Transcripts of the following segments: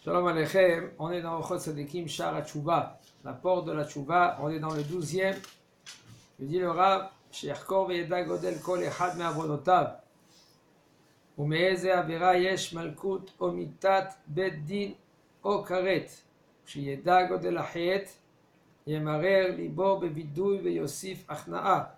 Shalom Aleichem, on est dans Ochot Sadekim Shar HaTshuva, la porte de la Tshuva, on est dans le 12e. Je dis le Rav, She'yachkor ve'yeda godel kol echad me'avonotav, u'me'eze avera yesh malkut o mitat bet din o karet, she'yeda godel achet, yemarer libo bevidui ve'yosif achna'a.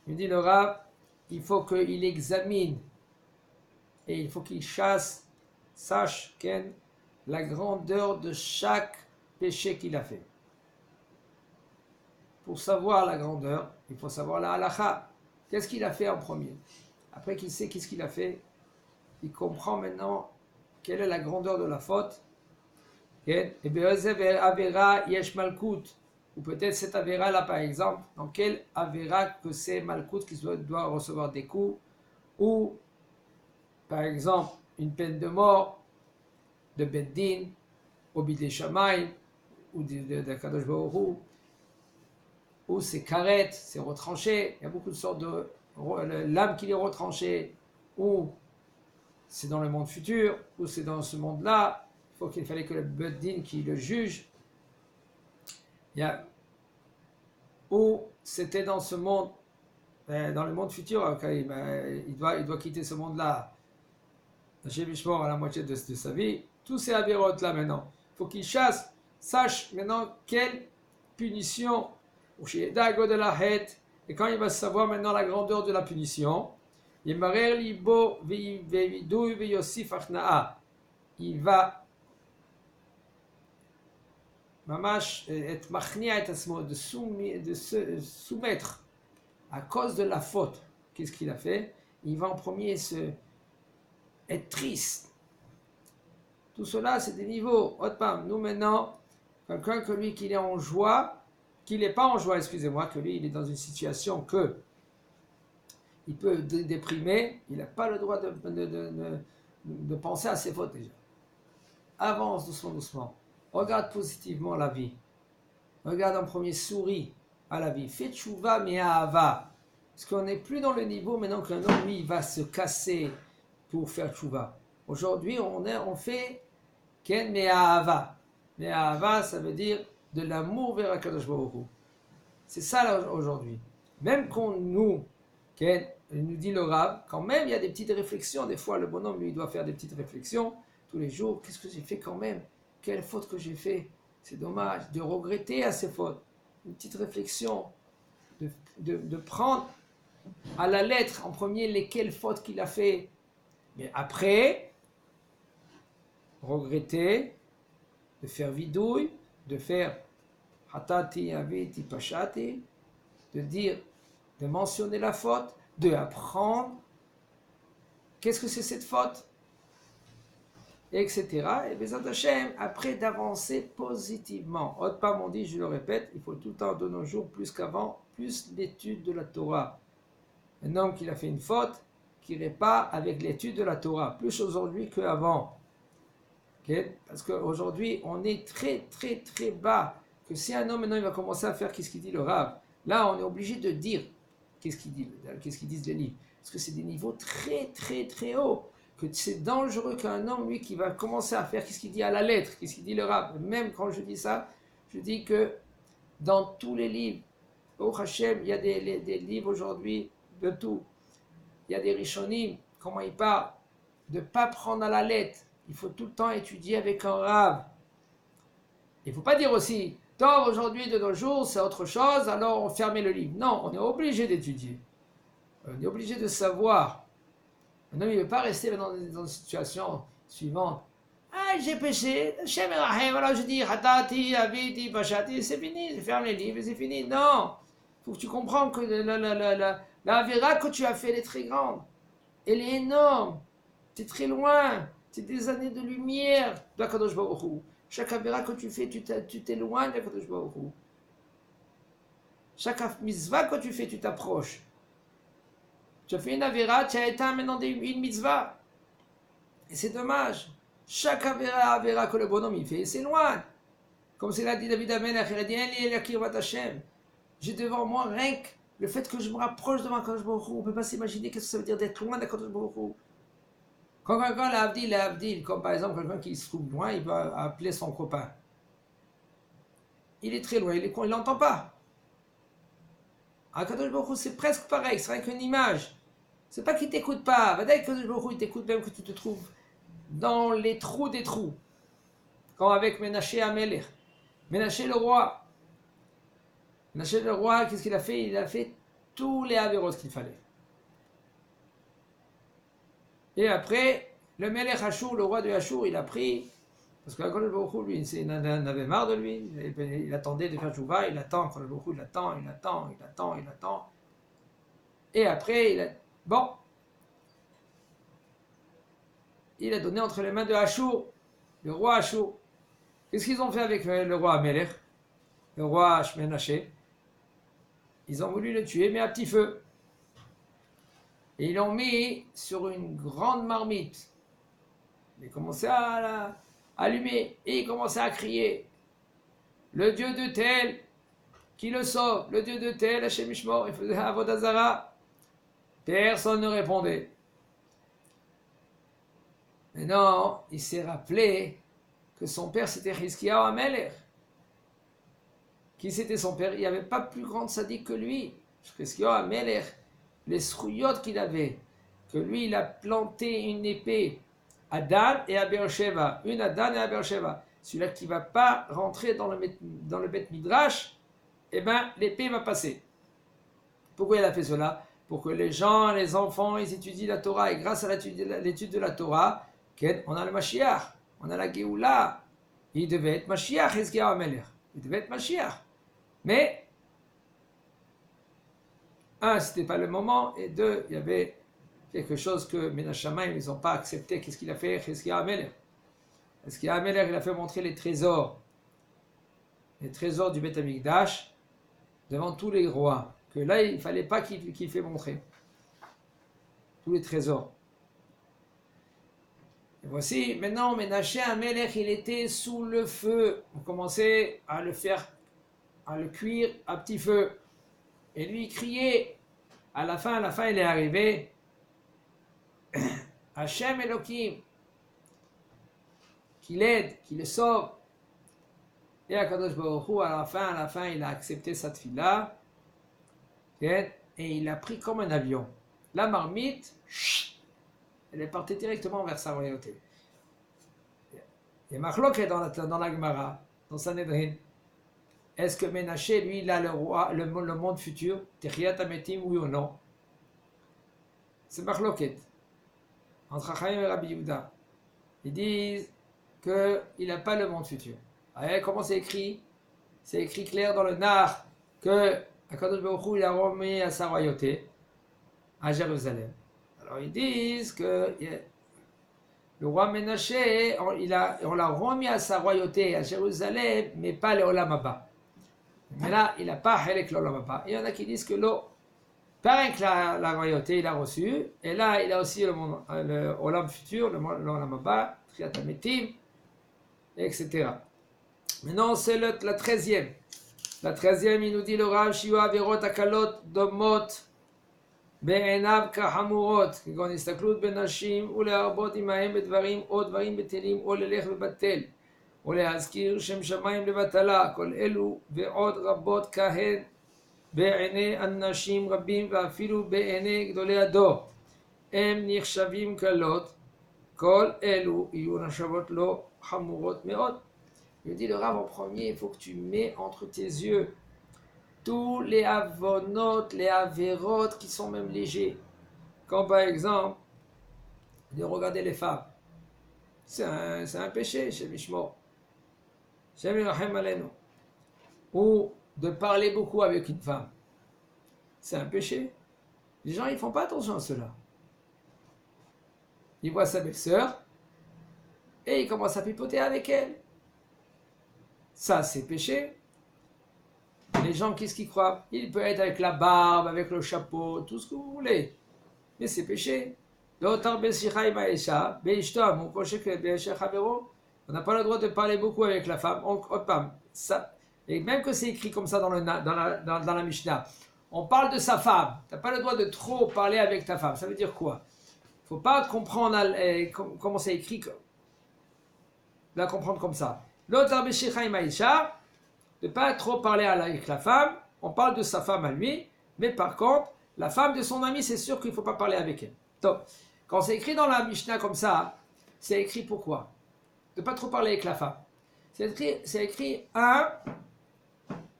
Je dis le Rav, il faut qu'il examine et il faut qu'il sache Ken, la grandeur de chaque péché qu'il a fait. Pour savoir la grandeur, il faut savoir la halakha. Qu'est-ce qu'il a fait en premier? Après qu'il sait qu'est-ce qu'il a fait, il comprend maintenant quelle est la grandeur de la faute. Et avera yesh malkut, ou peut-être cette avera là par exemple, dans quelle avera que c'est malkut qui doit recevoir des coups, ou par exemple une peine de mort, de Beddin, ou Bidei Shamayim, ou de Kadosh Baruch Hu, ou c'est karet, c'est retranché, il y a beaucoup de sortes de l'âme qui est retranchée, ou c'est dans le monde futur, ou c'est dans ce monde-là, il fallait que le Beddin qui le juge, ou c'était dans ce monde, dans le monde futur, okay, il doit quitter ce monde-là, à la moitié de sa vie. Tous ces avérotes là maintenant, il faut qu'il sache maintenant quelle punition, et quand il va savoir maintenant la grandeur de la punition, il va mamash être machnia de se soumettre à cause de la faute. Qu'est-ce qu'il a fait? Il va en premier être triste. Tout cela, c'est des niveaux. Nous maintenant, quelqu'un que lui, qu'il est en joie, qu'il n'est pas en joie, excusez-moi, que lui, il est dans une situation que il peut déprimer, il n'a pas le droit de penser à ses fautes déjà. Avance doucement, doucement. Regarde positivement la vie. Regarde en premier, souris à la vie. Fais tchouva, mais ahava. Parce qu'on n'est plus dans le niveau maintenant qu'un homme, lui, il va se casser pour faire tchouva. Aujourd'hui, on fait ken me'ahava. Me'ahava, ça veut dire de l'amour vers Akadosh Baruch Hu. C'est ça là aujourd'hui. Même quand nous dit le Rav, quand même il y a des petites réflexions. Des fois, le bonhomme, lui, doit faire des petites réflexions tous les jours. Qu'est-ce que j'ai fait quand même? Quelle faute que j'ai fait? C'est dommage de regretter à ces fautes. Une petite réflexion, de prendre à la lettre en premier lesquelles fautes qu'il a fait. Mais après, regretter, de faire vidouille, de faire hatati aviti pashati, de dire, de mentionner la faute, de apprendre qu'est-ce que c'est cette faute, etc. Et Bezat Hashem, après d'avancer positivement. Autre part, on dit, je le répète, il faut tout le temps de nos jours, plus qu'avant, plus l'étude de la Torah. Un homme qui a fait une faute, qui répare avec l'étude de la Torah, plus aujourd'hui qu'avant. Okay? Parce qu'aujourd'hui, on est très, très, très bas. Que si un homme, maintenant, il va commencer à faire qu'est-ce qu'il dit le Rav, là, on est obligé de dire qu'est-ce qu'ils disent les livres. Parce que c'est des niveaux très, très, très hauts. Que c'est dangereux qu'un homme, lui, qui va commencer à faire qu'est-ce qu'il dit à la lettre, qu'est-ce qu'il dit le Rav. Même quand je dis ça, je dis que dans tous les livres, au Hachem, il y a des livres aujourd'hui de tout. Il y a des Rishonim, comment ils parlent, de ne pas prendre à la lettre. Il faut tout le temps étudier avec un Rav. Il ne faut pas dire aussi, tant aujourd'hui de nos jours, c'est autre chose, alors on ferme le livre. Non, on est obligé d'étudier. On est obligé de savoir. Un homme, il ne veut pas rester dans une situation suivante. Ah, j'ai péché, Hashem Rahim, alors je dis, Hatati, Aviti, Pashati, c'est fini, je ferme les livres et c'est fini. Non, il faut que tu comprennes que la Avera que tu as fait, elle est très grande. Elle est énorme. Tu es très loin. C'est des années de lumière de Kadosh Baruch Hu. Chaque Avera que tu fais, tu t'éloignes de Kadosh Baruch Hu. Chaque mitzvah que tu fais, tu t'approches. Tu as fait une Avera, tu as éteint maintenant une mitzvah. Et c'est dommage. Chaque Avera que le bonhomme il fait, il s'éloigne. Comme c'est l'a dit David Amelech, il a dit, j'ai devant moi rien que le fait que je me rapproche de ma Kadosh Baruch Hu. On ne peut pas s'imaginer qu'est-ce que ça veut dire d'être loin de Kadosh Baruch Hu. Quand quelqu'un est Abdil, comme par exemple quelqu'un qui se trouve loin, il va appeler son copain. Il est très loin, il n'entend pas. Akadosh Baruch Hu, c'est presque pareil, c'est rien qu'une image. C'est pas qu'il t'écoute pas. Vadaï Akadosh Baruch Hu, il t'écoute même que tu te trouves dans les trous des trous. Comme avec Ménaché Amelech. Ménaché le roi. Ménaché le roi, qu'est-ce qu'il a fait? Il a fait tous les avéros qu'il fallait. Et après, le Melech Hachour, le roi de Hachour, il a pris, parce que Akadosh Baruch Hu, lui, il en avait marre de lui, il attendait de faire Tchouva, il attend, Akadosh Baruch Hu, il attend. Et après, il a donné entre les mains de Hachour, le roi Hachour. Qu'est-ce qu'ils ont fait avec le roi Amelech, le roi Shmenaché? Ils ont voulu le tuer, mais à petit feu. Et ils l'ont mis sur une grande marmite. Il commençait à allumer et il commençait à crier: le Dieu de tel qui le sauve, le Dieu de tel, Hachem Ishmor. Il faisait Avodah Zara. Personne ne répondait. Mais non, il s'est rappelé que son père c'était Chizkiyahu Amelech. Qui c'était son père? Il n'y avait pas plus grand sadique que lui. Chizkiyahu Amelech, les srouillottes qu'il avait, que lui il a planté une épée à Dan et à Beersheba, une à Dan et à Beersheba. Celui-là qui ne va pas rentrer dans le Beth Midrash, eh bien l'épée va passer. Pourquoi il a fait cela? Pour que les gens, les enfants, ils étudient la Torah, et grâce à l'étude de la Torah, on a le Mashiach, on a la Géoula. Il devait être Mashiach, Chizkiyahu Amelech. Il devait être Mashiach. Mais, un, c'était pas le moment, et deux, il y avait quelque chose que Menachamaim, ils n'ont pas accepté. Qu'est-ce qu'il a fait, Chizkiyahu Amelech? Chizkiyahu Amelech, il a fait montrer les trésors du Beth Amikdash devant tous les rois. Que là, il ne fallait pas qu'il fait montrer tous les trésors. Et voici, maintenant, Ménaché Amelech, il était sous le feu. On commençait à le cuire à petit feu. Et lui, il criait. À la fin, il est arrivé. Hachem Elohim, qui l'aide, qui le sauve. Et Akadosh Baruch Hu, à la fin, il a accepté cette fille-là. Et il a pris comme un avion. La marmite, elle est partie directement vers sa royauté. Il y a Machlok dans la Gemara, dans Sanhedrin. Est-ce que Ménaché, lui, il a le monde futur, Techiyat Ametim, oui ou non? C'est Machloket. Entre Chaim et Rabbi Yehuda. Ils disent qu'il n'a pas le monde futur. Alors, comment c'est écrit? C'est écrit clair dans le Nar que Akadosh Baruch Hu, il a remis à sa royauté à Jérusalem. Alors ils disent que le roi Ménaché, on l'a remis à sa royauté à Jérusalem, mais pas le Olam Haba. Mais là, il n'a pas Helek l'Olam Haba. Il y en a qui disent que l'eau, pareil que la royauté, il a reçu, et là, il a aussi le Olam futur, le Olam Haba, Triat Ametim, etc. Maintenant, c'est la 13e. La 13e, il nous dit le Rav Shiu Averot Akalot Domot בעיניו כחמורות, כגון הסתכלות בנשים ולהרבות עמהם בדברים או דברים בטלים או ללך בבטל או להזכיר שם שמיים לבטלה, כל אלו ועוד רבות כהן בעיני אנשים רבים ואפילו בעיני גדולי הדור הם נחשבים קלות, כל אלו יהיו נחשבות לא חמורות מאוד. Il dit le Rav en premier, il faut que tu mets entre tes yeux tous les avonotes, les avérotes qui sont même légers. Comme par exemple, de regarder les femmes. C'est un péché chez Mishmor. Ou de parler beaucoup avec une femme. C'est un péché. Les gens, ils ne font pas attention à cela. Ils voient sa belle-sœur et ils commencent à pipoter avec elle. Ça, c'est péché. Les gens, qu'est-ce qu'ils croient? Il peut être avec la barbe, avec le chapeau, tout ce que vous voulez. Mais c'est péché. On n'a pas le droit de parler beaucoup avec la femme. Et même que c'est écrit comme ça dans la Mishnah, on parle de sa femme. Tu n'as pas le droit de trop parler avec ta femme. Ça veut dire quoi? Il faut pas comprendre comment c'est écrit, la comprendre comme ça. L'autre, de ne pas trop parler avec la femme, on parle de sa femme à lui, mais par contre, la femme de son ami, c'est sûr qu'il ne faut pas parler avec elle. Donc, quand c'est écrit dans la Mishnah comme ça, c'est écrit pourquoi? De ne pas trop parler avec la femme. C'est écrit,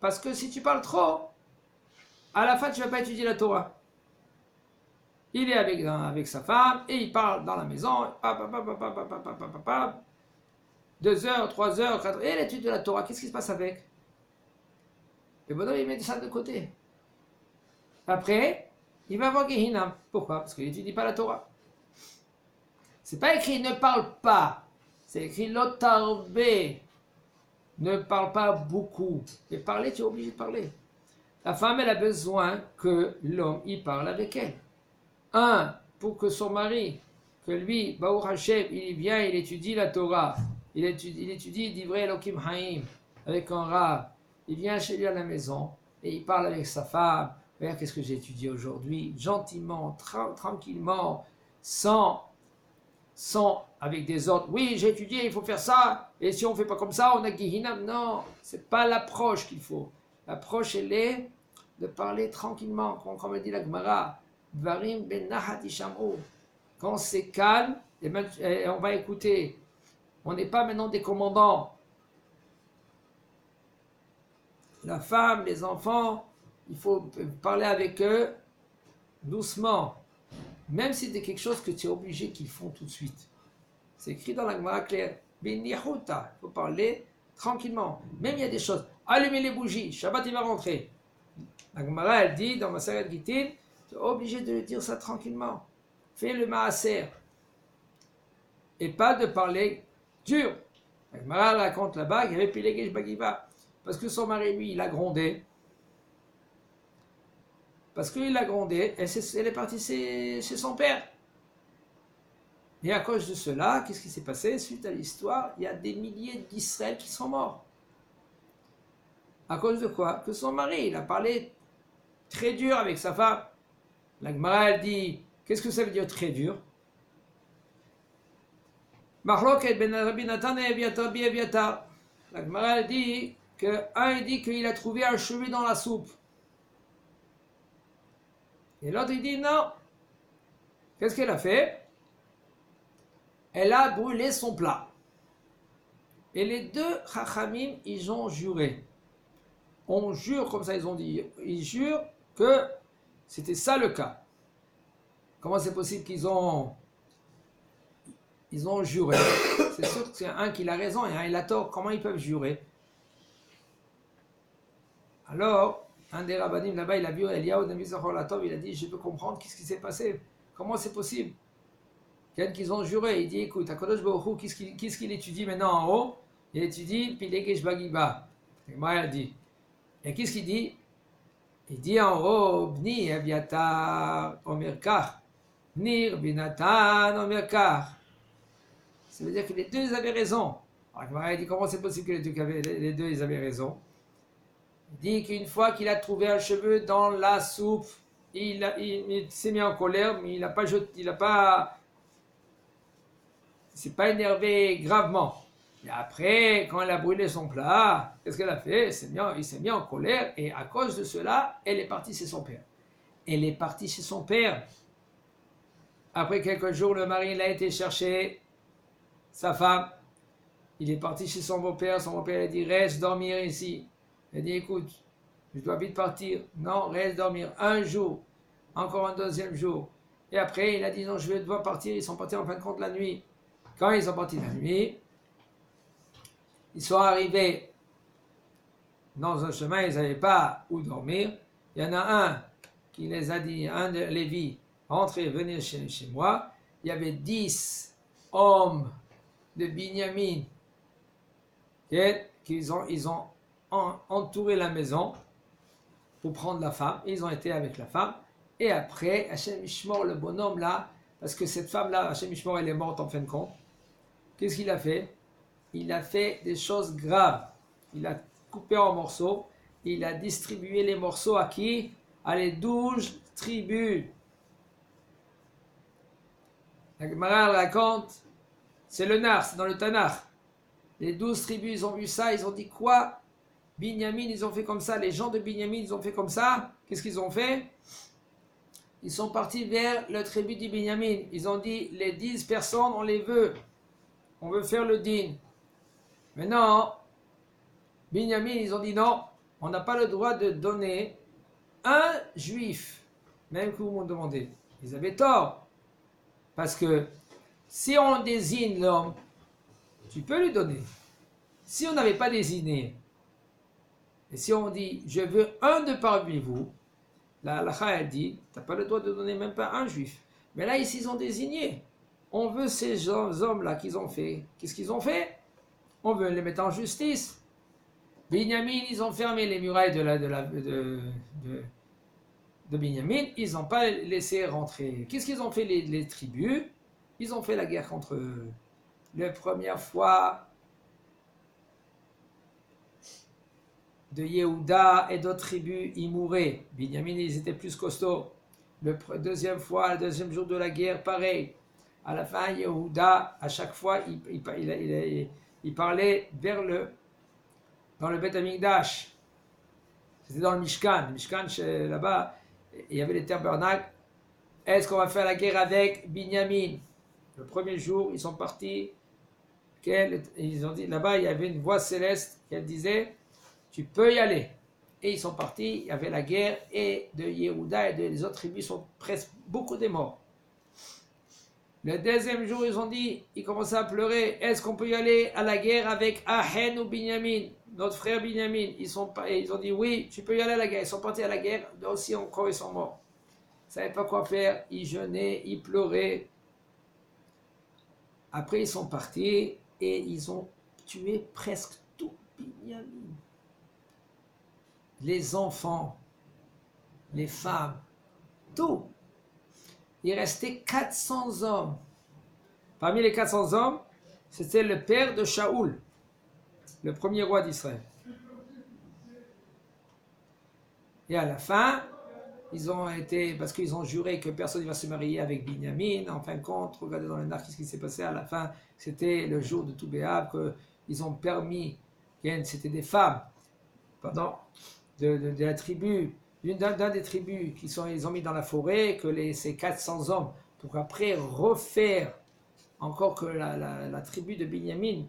parce que si tu parles trop, à la fin, tu ne vas pas étudier la Torah. Il est avec sa femme et il parle dans la maison, 2 heures, 3 heures, 4 heures, et l'étude de la Torah, qu'est-ce qui se passe avec? Le bonhomme, il met ça de côté. Après, il va voir Gehinam. Pourquoi? Parce qu'il n'étudie pas la Torah. C'est pas écrit ne parle pas. C'est écrit lotarbe. Ne parle pas beaucoup. Mais parler, tu es obligé de parler. La femme, elle a besoin que l'homme, il parle avec elle. Pour que son mari, que lui, Baruch Hashem, il vient, il étudie la Torah. Il étudie Divrei Elokim Haïm avec un rab. Il vient chez lui à la maison et il parle avec sa femme. Regarde, qu'est-ce que j'ai étudié aujourd'hui? Gentiment, tranquillement, sans avec des ordres. Oui, j'ai étudié, il faut faire ça. Et si on ne fait pas comme ça, on a Gehinam. Non, c'est pas l'approche qu'il faut. L'approche, elle est de parler tranquillement, comme dit la Gemara. Varim ben nahat isham'u. Quand c'est calme, et on va écouter. On n'est pas maintenant des commandants. La femme, les enfants, il faut parler avec eux doucement. Même si c'est quelque chose que tu es obligé qu'ils font tout de suite. C'est écrit dans la Gemara claire. Il faut parler tranquillement. Même il y a des choses. Allumez les bougies, Shabbat il va rentrer. La Gemara elle dit dans Maseret Gittin, tu es obligé de dire ça tranquillement. Fais le maaser. Et pas de parler dur. La Gemara raconte là-bas qu'il y avait Pilegesh Bagiva. Parce que son mari, lui, il a grondé. Parce qu'il a grondé, elle est partie chez son père. Et à cause de cela, qu'est-ce qui s'est passé? Suite à l'histoire, il y a des milliers d'Israël qui sont morts. À cause de quoi? Que son mari, il a parlé très dur avec sa femme. La Gemara, elle dit, qu'est-ce que ça veut dire très dur? Mahloket ben Rabbi Nathan et Eviatar bi Eviatar. La Gemara, elle dit il dit qu'il a trouvé un cheveu dans la soupe. Et l'autre, il dit non. Qu'est-ce qu'elle a fait? Elle a brûlé son plat. Et les deux Chachamim, ils ont juré. On jure, comme ça ils ont dit, ils jurent que c'était ça le cas. Comment c'est possible qu'ils ont juré? C'est sûr que c'est un qui a raison et un il a tort. Comment ils peuvent jurer? Alors, un des rabbinim là-bas, il a vu Eliyahu Navi Zachor Latov, il a dit, je peux comprendre qu'est-ce qui s'est passé. Comment c'est possible? Quelqu'un qu'ils ont juré, il dit, écoute, Akadosh Baruch Hu, qu'est-ce qu'il étudie maintenant en haut? Il étudie Pilegesh Bagiba. Moi, il a dit. Et qu'est-ce qu'il dit? Il dit en haut, Bni Aviatar Omerkar, Nir Binatan Omerkar. Ça veut dire que les deux avaient raison. Alors, il dit, comment c'est possible que les deux ils avaient raison? Il dit qu'une fois qu'il a trouvé un cheveu dans la soupe, il s'est mis en colère, mais il s'est pas énervé gravement. Et après, quand elle a brûlé son plat, qu'est-ce qu'elle a fait? Il s'est mis en colère et à cause de cela, elle est partie chez son père. Elle est partie chez son père. Après quelques jours, le mari il a été chercher sa femme. Il est parti chez son beau-père. Son beau-père a dit, reste dormir ici. Il a dit, écoute, je dois vite partir. Non, reste dormir un jour, encore un deuxième jour. Et après, il a dit, non, je vais devoir partir. Ils sont partis en fin de compte la nuit. Quand ils sont partis la nuit, ils sont arrivés dans un chemin, ils n'avaient pas où dormir. Il y en a un qui les a dit, un de Lévi, rentrez, venez chez moi. Il y avait 10 hommes de Binyamin ils ont entouré la maison pour prendre la femme. Ils ont été avec la femme. Et après, Hachem Ishmor, le bonhomme là, parce que cette femme-là, Hachem Ishmor, elle est morte en fin de compte. Qu'est-ce qu'il a fait? Il a fait des choses graves. Il a coupé en morceaux. Il a distribué les morceaux à qui? À les 12 tribus. La Gemara raconte, c'est le Nar, c'est dans le Tanakh. Les 12 tribus, ils ont vu ça, ils ont dit quoi? Binyamin, ils ont fait comme ça, les gens de Binyamin, ils ont fait comme ça. Qu'est-ce qu'ils ont fait? Ils sont partis vers le tribu du Binyamin. Ils ont dit, les 10 personnes, on les veut. On veut faire le din. Mais non, Binyamin, ils ont dit non, on n'a pas le droit de donner un juif, même que vous m'en demandez. Ils avaient tort. Parce que si on désigne l'homme, tu peux lui donner. Si on n'avait pas désigné, et si on dit, je veux un de parmi vous, la halakha elle dit, tu n'as pas le droit de donner même pas un juif. Mais là, ici, ils ont désigné. On veut ces hommes-là qu'ils ont fait. Qu'est-ce qu'ils ont fait? On veut les mettre en justice. Binyamin, ils ont fermé les murailles de Binyamin. Ils n'ont pas laissé rentrer. Qu'est-ce qu'ils ont fait les tribus? Ils ont fait la guerre contre eux. La première fois de Yehuda et d'autres tribus, ils mouraient. Binyamin, ils étaient plus costauds. Deuxième fois, le deuxième jour de la guerre, pareil. À la fin, Yehuda, à chaque fois, il parlait dans le Beth Amikdash. C'était dans le Mishkan. Le Mishkan, là-bas, il y avait les tabernacles. Est-ce qu'on va faire la guerre avec Binyamin? Le premier jour, ils sont partis. Ils ont dit, là-bas, il y avait une voix céleste qui disait, tu peux y aller. Et ils sont partis, il y avait la guerre, et de Yehuda et des autres tribus sont presque beaucoup des morts. Le deuxième jour, ils ont dit, ils commençaient à pleurer, est-ce qu'on peut y aller à la guerre avec Ahen ou Binyamin, notre frère Binyamin? Ils ont dit, oui, tu peux y aller à la guerre. Ils sont partis à la guerre, aussi encore ils sont morts. Ils ne savaient pas quoi faire, ils jeûnaient, ils pleuraient. Après, ils sont partis et ils ont tué presque tout Binyamin. Les enfants, les femmes, tout. Il restait 400 hommes. Parmi les 400 hommes, c'était le père de Shaoul, le premier roi d'Israël. Et à la fin, ils ont été, parce qu'ils ont juré que personne ne va se marier avec Binyamin. En fin de compte, regardez dans le Nar, qu'est-ce qui s'est passé à la fin. C'était le jour de Tou B'Av qu'ils ont permis, c'était des femmes, de la tribu, d'un des tribus ils ont mis dans la forêt, que ces 400 hommes, pour après refaire encore que la tribu de Binyamin,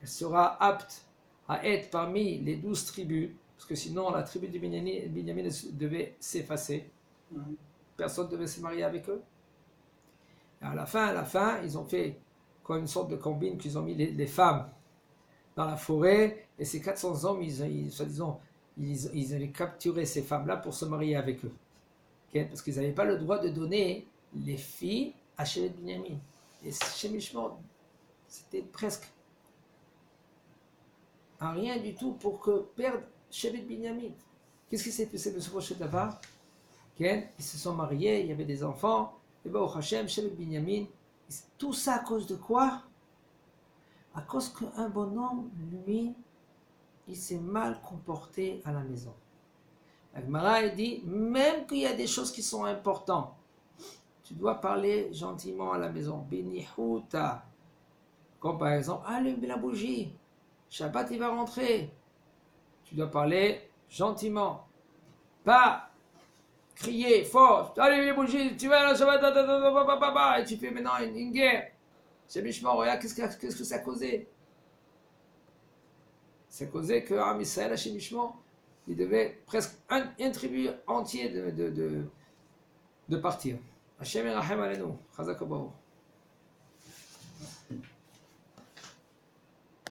elle sera apte à être parmi les 12 tribus, parce que sinon la tribu de Binyamin devait s'effacer. Personne ne devait se marier avec eux. Et à la fin, ils ont fait comme une sorte de combine qu'ils ont mis les femmes dans la forêt, et ces 400 hommes, soi-disant, ils avaient capturé ces femmes-là pour se marier avec eux. Okay? Parce qu'ils n'avaient pas le droit de donner les filles à Shevet Binyamin. Et chez Mishmor, c'était presque un rien du tout pour que perdre Shevet Binyamin. Qu'est-ce qui s'est passé de ce prochain d'avant? Ils se sont mariés, il y avait des enfants, et bien au Hachem, Shevet Binyamin, tout ça à cause de quoi? À cause qu'un bonhomme, lui, il s'est mal comporté à la maison. La Gemara dit, même qu'il y a des choses qui sont importantes, tu dois parler gentiment à la maison. Benihuta. Comme par exemple, allume la bougie. Shabbat, il va rentrer. Tu dois parler gentiment. Pas crier fort. Allume les bougies, tu vas à la Shabbat, et tu fais maintenant une guerre. C'est Mishmor, regarde, qu'est-ce que ça a causé? Ça causait que Am Israël, Hachem Mishmor, il devait presque un tribu entier de partir. Hachem Erachem Alenu, Chazak Baruch.